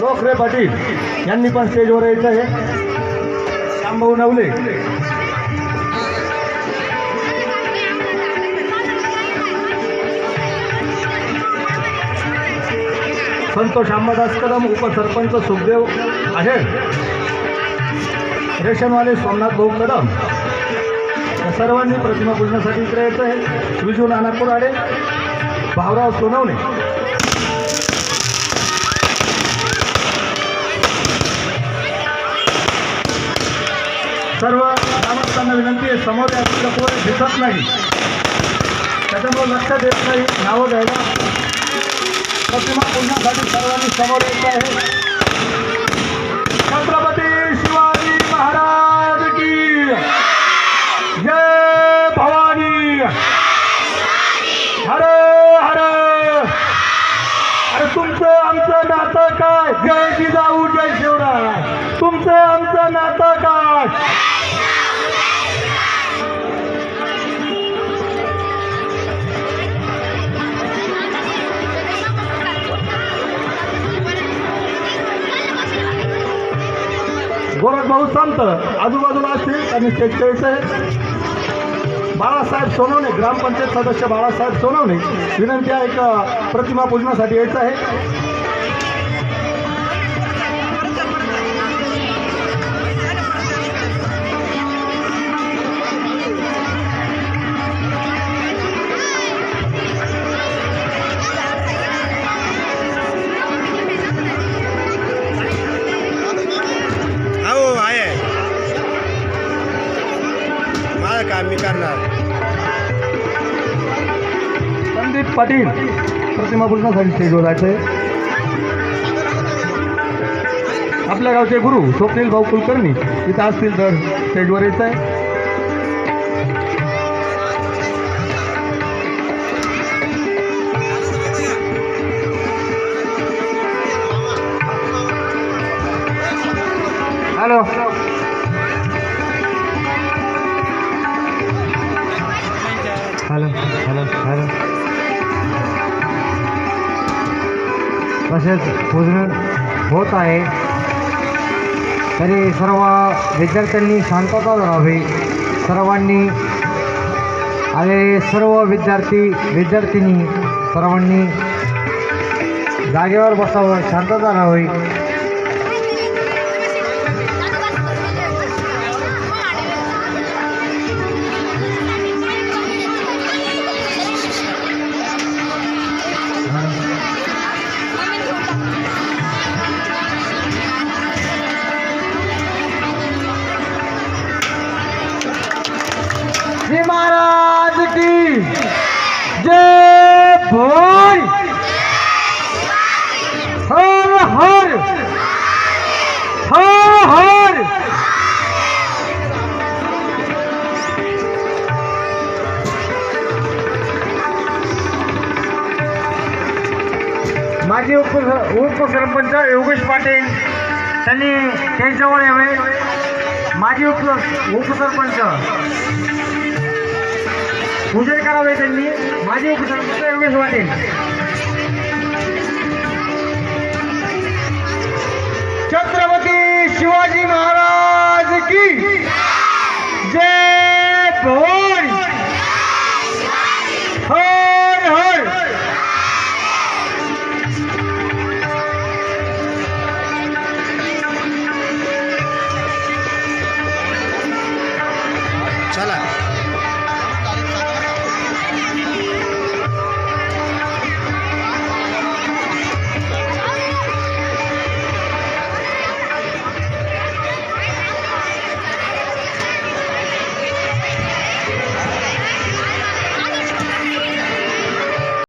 नवखरे पाटील यांनी पण स्टेजवर यायचं आहे. शांभाऊ नवले, संतोष अंबादास कदम, उपसरपंच सुखदेव आहेर, रेशनवाले सोमनाथ भाऊ कदम या सर्वांनी प्रतिमा पूजनासाठी इकडे यायचं आहे. विजू नाना कुराडे, भाऊराव सोनवणे, सर्व ग्रामस्थांना विनंती आहे, समोर याचं कोणी दिसत नाही त्याच्यामुळे लक्ष देत नाही. नावं द्यायला प्रतिमा पूजनासाठी सर्वांनी समोर यायचं आहे. छत्रपती शिवाजी महाराज की जय भवानी, हर हर. अरे तुमचं आमचं नातं काय, जय जिजाऊ जय शिवराय. तुमचं आमचं नातं काय, गोरख भाऊ संत आजूबाजूला असतील त्यांनी स्टेज करायचं आहे. बाळासाहेब सोनवणे, ग्रामपंचायत सदस्य बाळासाहेब सोनवणे, विनंती आहे एक प्रतिमा पूजनासाठी यायचं आहे. मी करणार. संदीप पाटील प्रतिमा पूजनासाठी स्टेजवर जायचं आहे. आपल्या गावचे गुरु स्वप्नील भाऊ कुलकर्णी इथं असतील तर स्टेजवर यायचं आहे. Hello, hello hello hello. तसेच पूजन होत आहे तरी सर्व विद्यार्थ्यांनी शांतता धरावी. सर्वांनी आलेले सर्व विद्यार्थिनी सर्वांनी जागेवर बसावं, शांतता राहावी. श्री महाराज की जय भवानी, हर हर हर हर. माजी उपसरपंच योगेश पाटील त्यांनी त्यांच्याजवळ यावे. माजी उपसरपंच पूजन करावे त्यांनी. माजी उपसरपंच योगेश पाटील.